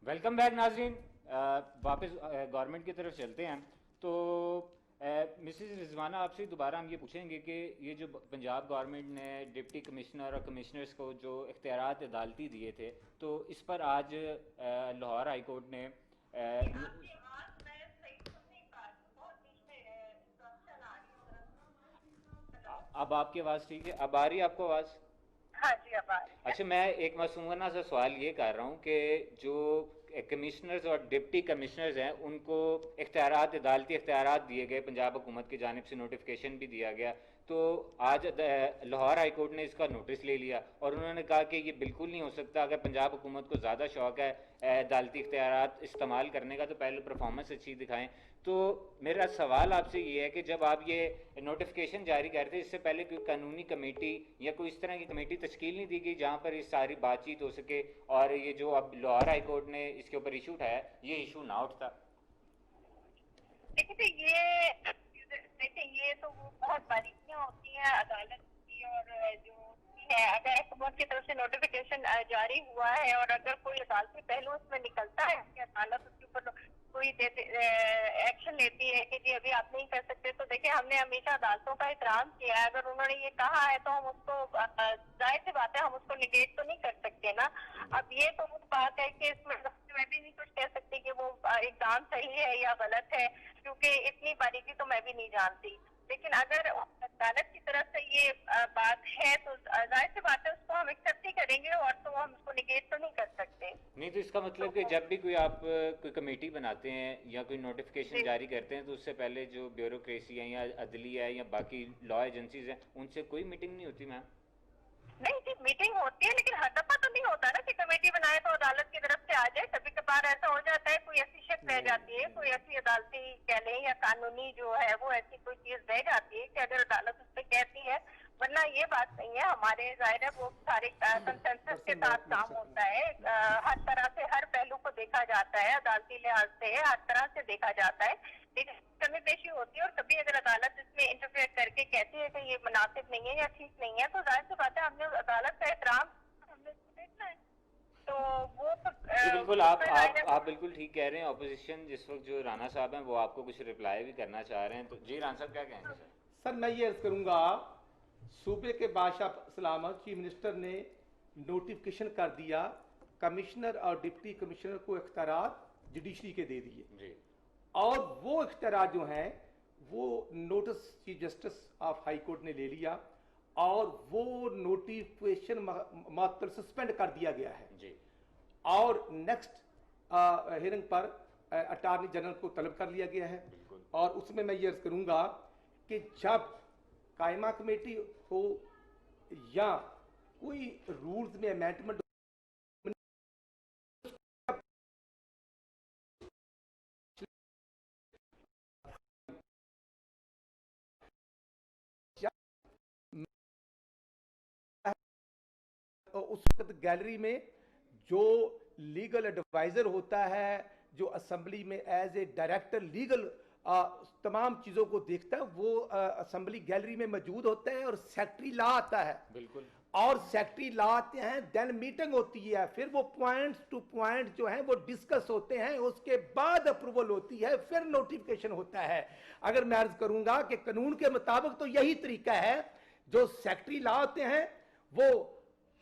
Welcome back नाजरीन। वापस government की तरफ चलते हैं। तो मिसेस रिजवाना, आपसे दोबारा हम ये पूछेंगे कि ये जो पंजाब गवर्नमेंट ने डिप्टी कमिश्नर और कमिश्नर्स को जो इख्तियारात अदालती दिए थे, तो इस पर आज लाहौर हाई कोर्ट ने अब आपकी आवाज़ ठीक है? अब आ रही है आपको आवाज़? हाँ जी, अब आ रही है। अच्छा, मैं एक मासूमाना सा सवाल ये कर रहा हूँ कि जो कमिश्नर्स और डिप्टी कमिश्नर्स हैं उनको इख्तियारात, अदालती इख्तियारात दिए गए, पंजाब हुकूमत की जानिब से नोटिफिकेशन भी दिया गया। तो आज लाहौर हाई कोर्ट ने इसका नोटिस ले लिया और उन्होंने कहा कि ये बिल्कुल नहीं हो सकता। अगर पंजाब हुकूमत को ज़्यादा शौक़ है अदालती इख्तियारात इस्तेमाल करने का, तो पहले परफॉर्मेंस अच्छी दिखाएं। तो मेरा सवाल आपसे ये है कि जब आप ये नोटिफिकेशन जारी करते, इससे पहले कोई कानूनी कमेटी या कोई इस तरह की कमेटी तश्कील नहीं दी गई जहाँ पर ये सारी बातचीत हो सके और ये जो अब लाहौर हाई कोर्ट ने इसके ऊपर इशू उठाया, ये इशू ना उठता? देखिए, ये तो वो बहुत बारीकियां होती हैं अदालत की, और जो है अगर हुकूमत की तरफ से नोटिफिकेशन जारी हुआ है और अगर कोई अदालती पहलू उसमें निकलता है कि अदालत उसके ऊपर कोई एक्शन लेती है कि जी अभी आप नहीं कर सकते, तो देखिए हमने हमेशा अदालतों का एहतराम किया है। अगर उन्होंने ये कहा है तो हम उसको, जाहिर सी बात है, हम उसको निगेट तो नहीं कर सकते ना। अब ये तो वो बात है कि इसमें मैं भी नहीं कुछ कह सकती कि वो एग्जाम सही है या गलत है, क्योंकि इतनी बारीकी तो मैं भी नहीं जानती। लेकिन अगर अदालत की तरफ से ये बात है तो जाहिर सी बात है उसको हम एक्सेप्ट ही करेंगे, और तो हम उसको निगेट तो नहीं कर सकते। नहीं, तो इसका मतलब कि जब भी कोई आप कोई कमेटी बनाते हैं या कोई नोटिफिकेशन जारी करते हैं, तो उससे पहले जो ब्यूरोक्रेसी है या अदलिया है या बाकी लॉ एजेंसीज हैं, उनसे कोई मीटिंग नहीं होती मैम? नहीं जी, मीटिंग होती है, लेकिन हर दफा तो नहीं होता ना कि कमेटी बनाए तो अदालत की तरफ से आ जाए। कभी कभार ऐसा हो जाता है, कोई ऐसी शिक रह जाती है, कोई ऐसी अदालती कह लें या कानूनी जो है वो ऐसी कोई चीज रह जाती है कि अगर अदालत उस पर कहती है। वरना ये बात नहीं है, हमारे जाहिर है वो सारे कंसेंसस के साथ काम होता है। हर तरह से हर पहलू को देखा जाता है, अदालती लिहाज से हर तरह से देखा जाता है। लेकिन कमी पेशी होती है, और कभी अगर अदालत इसमें इंटरफेयर करके कहती है कि ये मुनासिब नहीं है या ठीक नहीं है, तो जाहिर सी बात है हमने अदालत का एहतराम हमने उसको देखना है। तो वो जी बिल्कुल, आप बिल्कुल ठीक कह रहे हैं। अपोजिशन जिस वक्त जो राना साहब हैं वो आपको कुछ रिप्लाई भी करना चाह रहे हैं, तो जी राना साहब क्या कहेंगे सर? सर मैं ये अर्ज करूंगा, सूबे के बादशाह सलामत चीफ मिनिस्टर ने नोटिफिकेशन कर दिया, कमिश्नर और डिप्टी कमिश्नर को इख्तियारात जुडिशरी के दे दिए जी। और वो इख्तियारात जो हैं वो notice chief justice of high court ने ले लिया और वो नोटिफिकेशन मात्र सस्पेंड कर दिया गया है जी। और नेक्स्ट हियरिंग पर अटॉर्नी जनरल को तलब कर लिया गया है। और उसमें मैं ये अर्ज करूंगा कि जब कायमा कमेटी हो या कोई रूल्स में अमेंडमेंट उस वक्त गैलरी में जो लीगल एडवाइजर होता है, जो असेंबली में एज ए डायरेक्टर लीगल तमाम चीजों को देखता है, वो असेंबली गैलरी में मौजूद होता है और सेक्रेटरी लॉ आता है। बिल्कुल। और सेक्रेटरी लॉ आते हैं, देन मीटिंग होती है, फिर वो पॉइंट्स टू पॉइंट जो हैं वो डिस्कस होते हैं, उसके बाद अप्रूवल होती है, फिर नोटिफिकेशन होता है। अगर मैं अर्ज करूंगा कि कानून के मुताबिक तो यही तरीका है, जो सेक्रेटरी लॉ होते हैं वो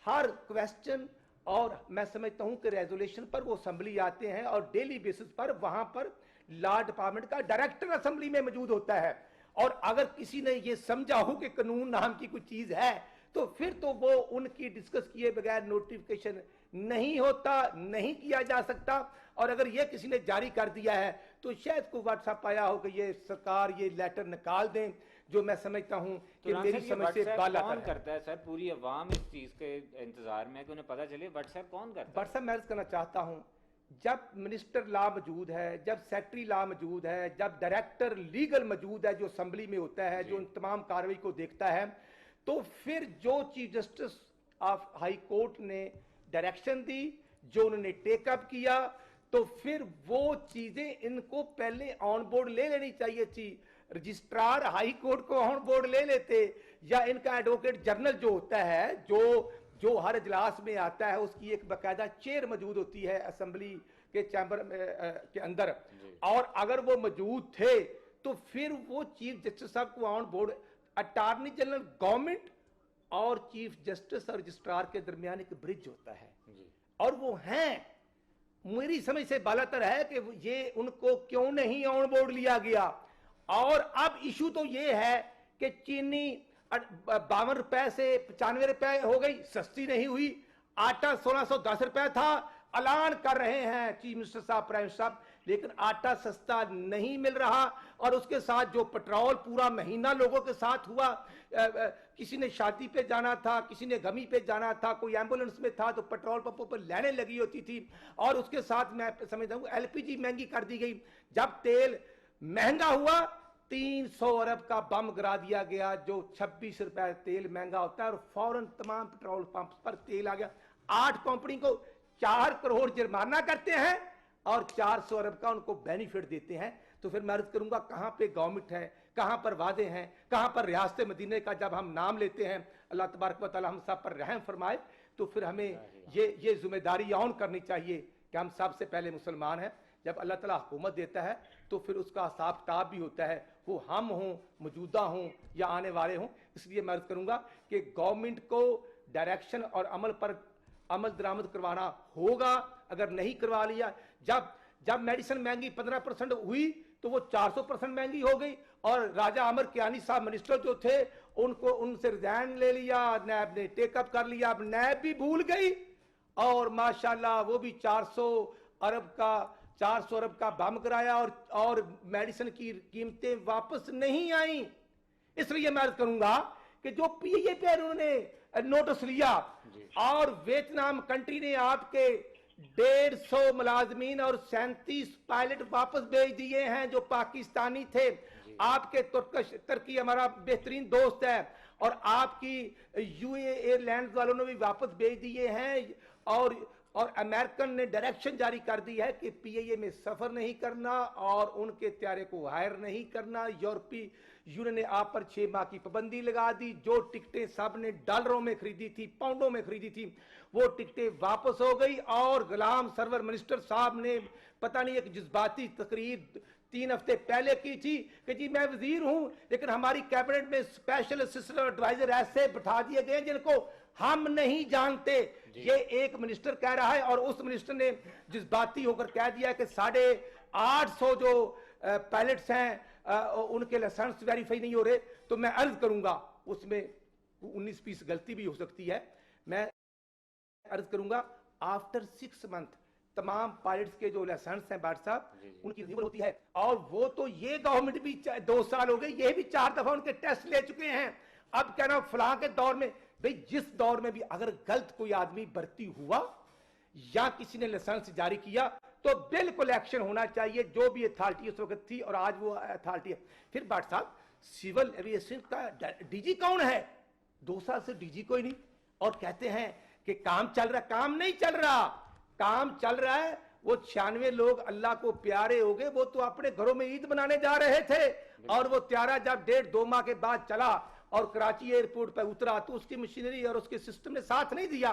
हर क्वेश्चन और मैं समझता हूं कि रेजोल्यूशन पर वो असेंबली आते हैं और डेली बेसिस पर वहां पर लॉ डिपार्टमेंट का डायरेक्टर असेंबली में मौजूद होता है। और अगर किसी ने ये समझा हो कि कानून नाम की कोई चीज है, तो फिर तो वो उनकी डिस्कस किए बगैर नोटिफिकेशन नहीं होता, नहीं किया जा सकता। और अगर ये किसी ने जारी कर दिया है तो शायद कोई व्हाट्सएप आया हो कि ये सरकार ये लेटर निकाल दें, जो मैं समझता हूं कि मेरी समझ से बाला कौन करता है सर? पूरी अवाम इस चीज के इंतजार में है कि उन्हें पता चले। व्हाट्सएप कौन करता है? व्हाट्सएप मैं अर्ज करना चाहता हूं, जब मिनिस्टर लॉ मौजूद है, जब सेक्रेटरी लॉ मौजूद है, जब डायरेक्टर लीगल मौजूद है जो असेंबली में होता है, जो उन तमाम कार्रवाई को देखता है, तो फिर जो chief justice of high court ने डायरेक्शन दी, जो उन्होंने टेकअप किया, तो फिर वो चीजें इनको पहले ऑन बोर्ड ले लेनी चाहिए थी। रजिस्ट्रार हाई कोर्ट को ऑन बोर्ड ले लेते, या इनका एडवोकेट जनरल जो होता है, जो हर इजलास में आता है, उसकी एक बाकायदा चेयर मौजूद होती है असेंबली के चैम्बर के अंदर, और अगर वो मौजूद थे तो फिर वो चीफ जस्टिस साहब को on board, attorney general government और चीफ जस्टिस और रजिस्ट्रार के दरमियान एक ब्रिज होता है, और वो हैं, मेरी समझ से बालातर है कि ये उनको क्यों नहीं ऑन बोर्ड लिया गया। और अब इशू तो ये है कि चीनी 52 रुपए से 95 रुपए हो गई, सस्ती नहीं हुई। आटा 1610 रुपए था, ऐलान कर रहे हैं चीफ मिनिस्टर साहब, प्राइम मिनिस्टर साहब, लेकिन आटा सस्ता नहीं मिल रहा। और उसके साथ जो पेट्रोल पूरा महीना लोगों के साथ हुआ, किसी ने शादी पे जाना था, किसी ने गमी पे जाना था, कोई एम्बुलेंस में था तो पेट्रोल पंपों पर लाइनें लगी होती थी। और उसके साथ मैं समझता हूँ एलपीजी महंगी कर दी गई। जब तेल महंगा हुआ 300 अरब का बम गिरा दिया गया, जो 26 रुपए तेल महंगा होता है, और फौरन तमाम पेट्रोल पंप पर तेल आ गया। 8 कंपनी को 4 करोड़ जुर्माना करते हैं और 400 अरब का उनको बेनिफिट देते हैं। तो फिर मैं अर्ज करूंगा, कहां पे गवर्नमेंट है, कहां पर वादे हैं, कहां पर रियासत मदीने का जब हम नाम लेते हैं, अल्लाह तबारक व तआला हम सब पर रहम फरमाए। तो फिर हमें ये जिम्मेदारी ऑन करनी चाहिए कि हम सबसे पहले मुसलमान हैं। जब अल्लाह ताला हुकूमत देता है तो फिर उसका हिसाब किताब भी होता है, वो हम हों, मौजूदा हों या आने वाले हों। इसलिए मैं अर्ज करूंगा कि गवर्नमेंट को डायरेक्शन और अमल पर अमल दरामद करवाना होगा। अगर नहीं करवा लिया, जब मेडिसिन महंगी 15% हुई तो वो 400% महंगी हो गई। और राजा अमर कियानी साहब मिनिस्टर जो थे, उनको उनसे रिजाइन ले लिया, नैब ने टेकअप कर लिया, अब नैब भी भूल गई, और माशाल्लाह वो भी 400 अरब का बम कराया, और मेडिसिन की कीमतें वापस नहीं आई। इसलिए मैं अर्ज करूंगा कि जो पीए पे उन्होंने नोटिस लिया, और वियतनाम कंट्री ने आपके 150 मुलाजमीन और 37 पायलट वापस भेज दिए हैं जो पाकिस्तानी थे। आपके तुर्की हमारा बेहतरीन दोस्त है, और आपकी यूए एयरलाइंस वालों ने भी वापस भेज दिए हैं। और अमेरिकन ने डायरेक्शन जारी कर दी है कि पीएए में सफर नहीं करना और उनके त्यारे को हायर नहीं करना। यूरोपीय यूनियन ने आप पर 6 माह की पाबंदी लगा दी। जो टिकटें सब ने डॉलरों में खरीदी थी, पाउंडों में खरीदी थी, वो टिकटें वापस हो गई। और गुलाम सरवर मिनिस्टर साहब ने पता नहीं एक जज्बाती तकरीर 3 हफ्ते पहले की थी कि जी मैं वजीर हूं, लेकिन हमारी कैबिनेट में स्पेशल असिस्टेंट एडवाइजर ऐसे बैठा दिए गए जिनको हम नहीं जानते। ये एक मिनिस्टर कह रहा है, और उस मिनिस्टर ने जज्बाती होकर कह दिया कि 850 जो पायलट्स हैं उनके लाइसेंस वेरीफाई नहीं हो रहे। तो मैं अर्ज करूंगा, उसमें 19-20 गलती भी हो सकती है। मैं अर्ज करूंगा आफ्टर 6 मंथ तमाम पायलट्स के जो लाइसेंस हैं बाट साहब, उनकी रिन्यूअल होती है। और वो तो ये गवर्नमेंट भी 2 साल हो गए, ये भी 4 दफा उनके टेस्ट ले चुके हैं। अब कहना फलां के दौर में, भाई जिस दौर में भी अगर गलत कोई आदमी भर्ती हुआ या किसी ने लाइसेंस जारी किया तो बिल्कुल एक्शन होना चाहिए। जो भी अथॉरिटी उस वक्त थी और आज वो अथॉरिटी है। फिर बाट साहब, सिविल एविएशन का डीजी कौन है? 2 साल से डीजी कोई नहीं, और कहते हैं कि काम चल रहा। काम नहीं चल रहा, काम चल रहा है। वो 96 लोग अल्लाह को प्यारे हो गए, वो तो अपने घरों में ईद मनाने जा रहे थे, और वो त्यारा जब 1.5-2 माह के बाद चला और कराची एयरपोर्ट पर उतरा तो उसकी मशीनरी और उसके सिस्टम ने साथ नहीं दिया।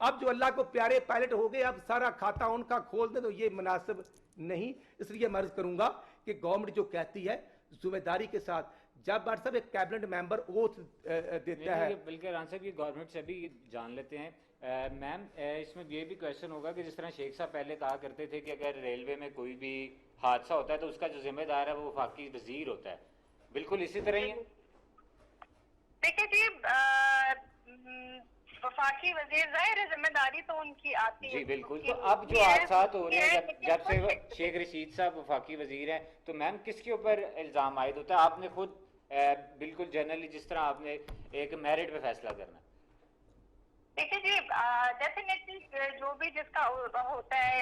अब जो अल्लाह को प्यारे पायलट हो गए, अब सारा खाता उनका खोल दे तो ये मुनासिब नहीं। इसलिए मैं अर्ज करूंगा कि गवर्नमेंट जो कहती है जिम्मेदारी के साथ, जब बार साहब एक कैबिनेट मेंबर ओथ देता है, बल्कि रान साहब ये गवर्नमेंट से भी जान लेते हैं। मैम, इसमें ये भी क्वेश्चन होगा कि जिस तरह शेख साहब पहले कहा करते थे कि अगर रेलवे में कोई भी हादसा होता है तो उसका जो जिम्मेदार है वो वफाकी वजीर होता है, बिल्कुल इसी तरह ही है? देखिए जी, वफाकी वजीर जाहिर है जिम्मेदारी तो उनकी आती है जी बिल्कुल। तो अब जो हादसा हो रहे हैं, जब से शेख रशीद साहब वफाकी वजीर हैं, तो मैम किसके ऊपर इल्जाम आयद होता है? आपने खुद बिल्कुल जनरली जिस तरह आपने एक मेरिट पे फैसला करना। देखिए जी, डेफिनेटली जो भी जिसका होता है,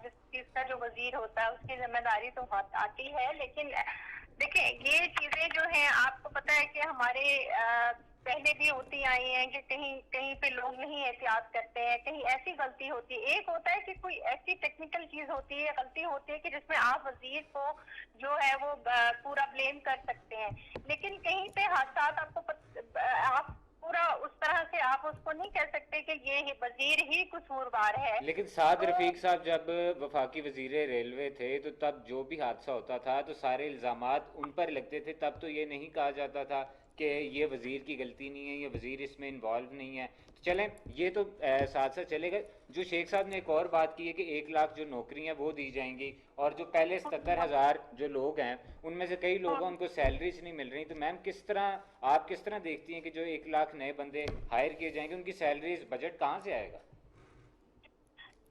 जिस चीज का जो वजीर होता है उसकी जिम्मेदारी तो आती है। लेकिन देखिए ये चीजें जो हैं, आपको पता है कि हमारे पहले भी होती आई हैं कि कहीं कहीं पे लोग नहीं एहतियात करते हैं, कहीं ऐसी गलती होती है। एक होता है कि कोई ऐसी टेक्निकल चीज होती है, गलती होती है कि जिसमें आप वजीर को जो है वो पूरा ब्लेम कर सकते हैं। लेकिन कहीं पे हादसा आपको आप पूरा उस तरह से आप उसको नहीं कह सकते کہ یہ وزیر ہی قصوروار ہے. لیکن سعد رفیق صاحب جب وفاقی وزیر ریلوے تھے تو تب جو بھی حادثہ ہوتا تھا تو سارے الزامات ان پر لگتے تھے, تب تو یہ نہیں کہا جاتا تھا کہ یہ وزیر کی غلطی نہیں ہے, یہ وزیر اس میں انوالو نہیں ہے. چلیں یہ تو ساتھ ساتھ چلے گا. جو شیخ صاحب نے ایک اور بات کی ہے کہ 1 لاکھ جو نوکریاں وہ دی جائیں گی, اور جو پہلے 77,000 جو لوگ ہیں ان میں سے کئی لوگوں ان کو سیلریز نہیں مل رہی. تو میم آپ کس طرح دیکھتی ہیں کہ جو 1 لاکھ نئے بندے ہائر کیے جائیں گے ان کی سیلریز بجٹ کہاں سے آئے گا؟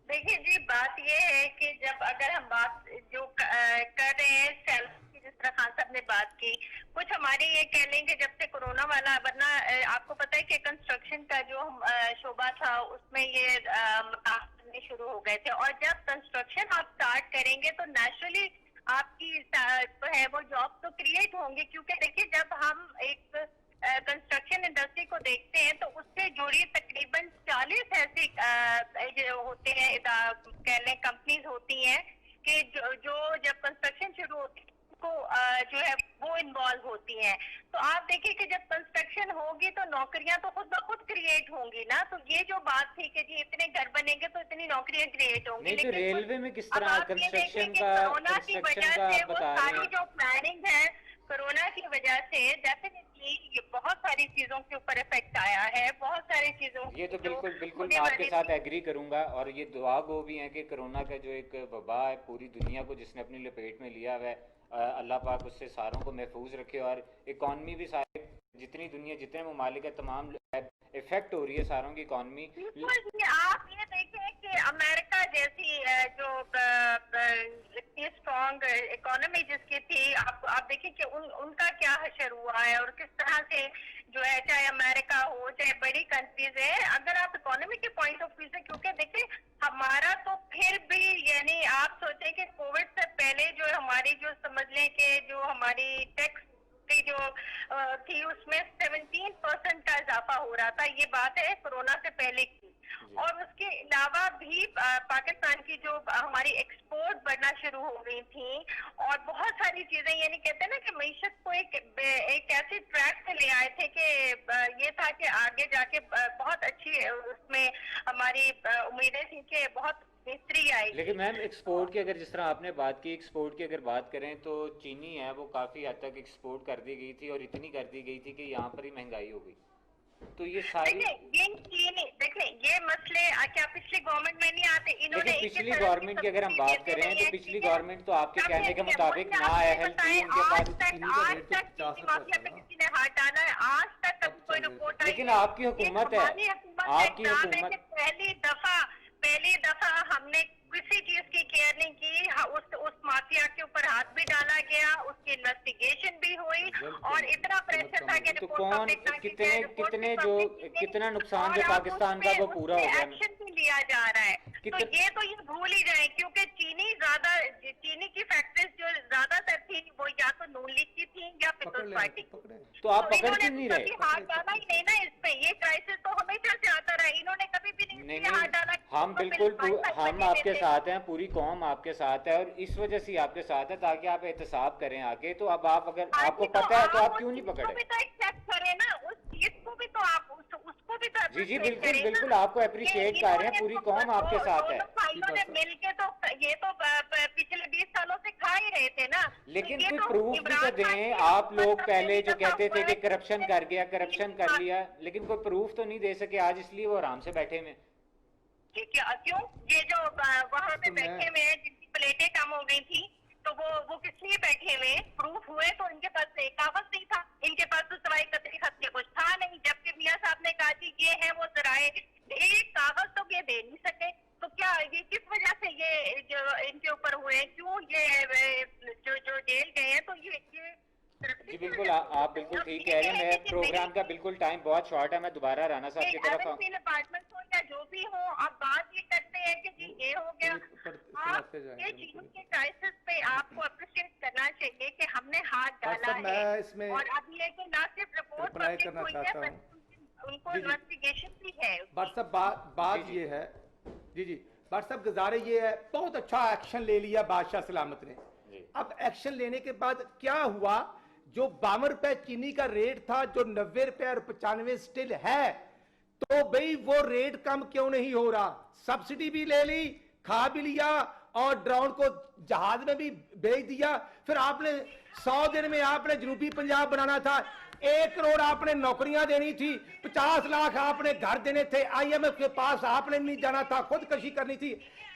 دیکھیے جی, بات یہ ہے کہ جب اگر ہم بات جو کر رہے ہیں سیلری کی, جس طرح خان صاحب نے بات کی, کچھ ہمارے یہ کہہ لیں کہ جب سے کورونا والا, ورنہ آپ کو پتہ ہے کہ کنسٹرکشن کا جو شعبہ تھا اس میں یہ مقام شروع ہو گئے تھے, اور جب کنسٹرکشن آپ سٹارٹ کریں گے تو نیچرلی آپ کی جو ہے وہ جاب تو کریٹ ہوں گے, کیونکہ دیکھیے جب ہم ایک کنسٹرکشن انڈسٹری کو دیکھتے ہیں تو اس سے جڑی تقریباً 40 ایسے ہوتے ہیں, کہہ لیں کمپنیز ہوتی ہیں کہ جو جب کنسٹرکشن شروع ہوتی ہے کو جو ہے وہ انوالو ہوتی ہیں. تو آپ دیکھیں کہ جب کنسٹرکشن ہوگی تو نوکریاں تو خود بخود کریٹ ہوں گی نا. تو یہ جو بات تھی کہ جی اتنے گھر بنیں گے تو اتنی نوکریاں کریٹ ہوں گی, نہیں تو ریلوے میں کس طرح کنسٹرکشن کا کورونا کی وجہ سے وہ ساری جو پلاننگ ہے کورونا کی وجہ سے ڈیفینیٹلی یہ بہت ساری چیزوں کے اوپر افیکٹ آیا ہے, بہت ساری چیزوں. یہ تو بالکل میں آپ کے ساتھ ایگری کروں گا, اور یہ دعا گو بھی ہیں کہ کرونا کا جو ایک وبا ہے پوری دنیا کو جس نے اپنی لپیٹ میں لیا ہوا ہے, اللہ پاک اس سے ساروں کو محفوظ رکھے, اور اکانومی بھی سارے جتنی دنیا جتنے ممالک ہے تمام افیکٹ ہو رہی ہے ساروں کی اکانومی. آپ یہ دیکھیں کہ امریکہ جیسی جو اتنی اسٹرانگ اکانومی جس کی تھی, آپ دیکھیں کہ ان کا کیا حشر ہوا ہے, اور کس طرح سے جو ہے چاہے امریکہ ہو چاہے بڑی کنٹریز ہے, اگر آپ اکانومی کے پوائنٹ آف ویو سے, کیونکہ دیکھیں ہمارا تو پھر بھی یعنی آپ سوچیں کہ کووڈ سے پہلے جو ہماری جو سمجھ لیں کہ جو ہماری ٹیکس کی جو تھی اس میں 17% کا اضافہ ہو رہا تھا. یہ بات ہے کورونا سے پہلے کی. اور اس کے علاوہ بھی پاکستان کی جو ہماری ایکسپورٹ بڑھنا شروع ہو گئی تھیں, اور بہت ساری چیزیں, یعنی کہتے ہیں نا کہ معیشت کو ایک ایسی ٹریک سے لے آئے تھے کہ یہ تھا کہ آگے جا کے بہت اچھی اس میں ہماری امیدیں تھیں کہ بہت بہتری آئے گی. لیکن میم ایکسپورٹ کی اگر جس طرح آپ نے بات کی, ایکسپورٹ کی اگر بات کریں تو چینی ہے وہ کافی حد تک ایکسپورٹ کر دی گئی تھی, اور اتنی کر دی گئی تھی کہ یہاں پر ہی مہنگائی ہو گئی. تو یہ ساری دیکھیں یہ مسئلے کیا پچھلی گورنمنٹ میں نہیں آتے, انہوں نے پچھلی گورنمنٹ کی اگر ہم بات کریں تو پچھلی گورنمنٹ تو آپ کے کہنے کے مطابق نااہل تھی, ان کے پاس آج تک مافیا پہ کسی نے ہاتھ ڈالا ہے, آج تک کبھی کوئی رپورٹ آئی. لیکن آپ کی حکومت ہے, آپ کی حکومت, پہلی دفعہ ہم نے کسی چیز کی کیئر نہیں کی, اس مافیا کے اوپر ہاتھ بھی ڈالا گیا, اس کی انویسٹیگیشن بھی ہوئی, اور اتنا پریشر تھا کہ تو کون کتنا نقصان جو پاکستان کا وہ پورا ہو گیا, ایکشن بھی لیا جا رہا ہے. تو یہ بھول ہی جائیں, کیونکہ چینی کی فیکٹریز جو زیادہ تر تھی وہ یا تو نون لیگ کی تھی یا پیپلز پارٹی کی. تو آپ پکڑ کیوں نہیں رہے؟ ہاتھ ڈالا ہی نہیں نا اس پہ. یہ کرائسس تو ہمیشہ سے آتا رہا, انہوں نے کبھی بھی نہیں ہاتھ ڈالا. ہم بالکل ہم آپ کے ساتھ ہیں, پوری قوم آپ کے ساتھ ہے, اور اس وجہ سے آپ کے ساتھ ہے تاکہ آپ احتساب کریں آگے. تو اب آپ اگر آپ کو پتہ ہے تو آپ کیوں نہیں پکڑے؟ جی بالکل آپ کو اپریشیٹ کر رہے ہیں, پوری قوم آپ کے ساتھ ہے. مل کے تو یہ تو پچھلے 20 سالوں سے کھا ہی رہے تھے نا. لیکن کوئی پروف بھی تو دیں. آپ لوگ پہلے جو کہتے تھے کہ کرپشن کر گیا, کرپشن کر لیا, لیکن کوئی پروف تو نہیں دے سکے آج, اس لیے وہ آرام سے بیٹھے ہوئے. کیوں یہ جو وہاں پہ بیٹھے ہوئے ہیں جن کی پلیٹیں کم ہو گئی تھی, تو وہ کس لیے بیٹھے ہوئے؟ پروف ہوئے تو ان کے پاس ایک کاغذ نہیں تھا, ان کے پاس تو سوائے قطعی خط کے کچھ تھا نہیں. جبکہ میاں صاحب نے کہا کہ یہ ہے وہ ذرائع, ایک کاغذ تو یہ دے نہیں سکے. تو کیا یہ کس وجہ سے یہ جو ان کے اوپر ہوئے, کیوں یہ جو جیل گئے ہیں, تو یہ جی بالکل آپ بالکل ٹھیک کہہ رہے ہیں. میں پروگرام کا بالکل ٹائم بہت شارٹ ہے, میں دوبارہ رانا صاحب کی طرف ڈپارٹمنٹ ہو یا جو بھی ہو, آپ بات یہ کرتے ہیں کہ جی یہ ہو گیا. آپ یہ چیزوں کے کرائسس پہ آپ کو اپریشیٹ کرنا چاہیے کہ ہم نے ہاتھ ڈالا ہے, اور اب یہ کہ نہ صرف رپورٹ پبلک ہوئی ہے, ان کو انویسٹیگیشن بھی ہے. بٹ صاحب بات یہ ہے, جی بٹ صاحب گزارے یہ ہے, بہت اچھا ایکشن لے لیا بادشاہ سلامت نے. اب ایکشن لینے کے بعد کیا ہوا, جو 52 روپے چینی کا ریٹ تھا, جو 90 روپے اور 95 سٹل ہے, तो भाई वो रेट कम क्यों नहीं हो रहा? सब्सिडी भी ले ली, खा भी लिया और ड्रोन को जहाज में भी भेज दिया। फिर आपने 100 दिन में आपने जनूबी पंजाब बनाना था, 1 करोड़ आपने नौकरियां देनी थी, 50 लाख आपने घर देने थे, IMF के पास आपने नहीं जाना था, खुदकशी करनी थी।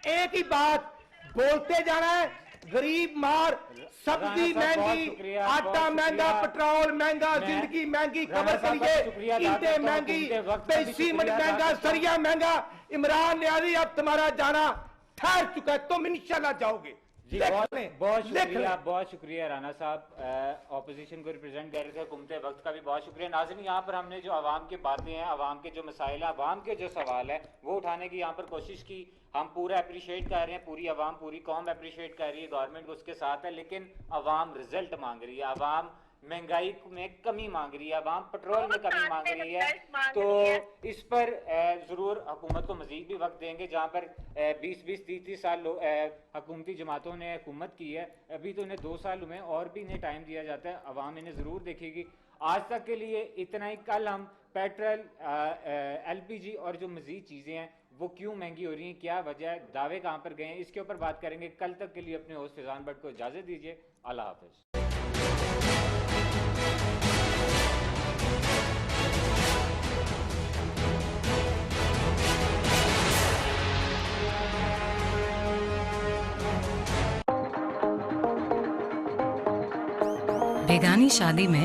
एक ही बात बोलते जाना है, गरीब मार, सब्जी महंगी, आटा महंगा, पेट्रोल महंगा, जिंदगी महंगी, खबर के लिए ईंटें महंगी, सीमेंट महंगा, सरिया महंगा। इमरान न्याजी अब तुम्हारा जाना ठहर चुका है, तुम इंशाल्लाह जाओगे। जी बहुत शुक्रिया राना साहब, ऑपोजिशन को रिप्रेजेंट कर रहे थे, हुकूमत वक्त का भी बहुत शुक्रिया। नाज़रीन, यहाँ पर हमने जो आवाम की बातें हैं, आवाम के जो मसाइल हैं, आवाम के जो सवाल है वो उठाने की यहाँ पर कोशिश की। हम पूरा अप्रिशिएट कर रहे हैं, पूरी आवाम पूरी कौम अप्रिशिएट कर रही है, गवर्नमेंट को उसके साथ है, लेकिन आवाम रिजल्ट मांग रही है, आवाम महंगाई में कमी मांग रही है, आवाम पेट्रोल में कमी मांग रही है। तो इस पर ज़रूर हुकूमत को मजीद भी वक्त देंगे। जहाँ पर 20-20, 30-30 साल हुकूमती जमातों ने हुकूमत की है, अभी तो इन्हें 2 साल हुए हैं और भी इन्हें टाइम दिया जाता है, आवाम इन्हें ज़रूर देखेगी। आज तक के लिए इतना ही। कल हम पेट्रोल, LPG और जो मजीद चीज़ें हैं वो क्यों महंगी हो रही हैं, क्या वजह है, दावे कहाँ पर गए हैं, इसके ऊपर बात करेंगे। कल तक के लिए अपने होस्ट फैजान भट्ट को इजाज़त दीजिए। अल्लाह हाफ़िज़। बेगानी शादी में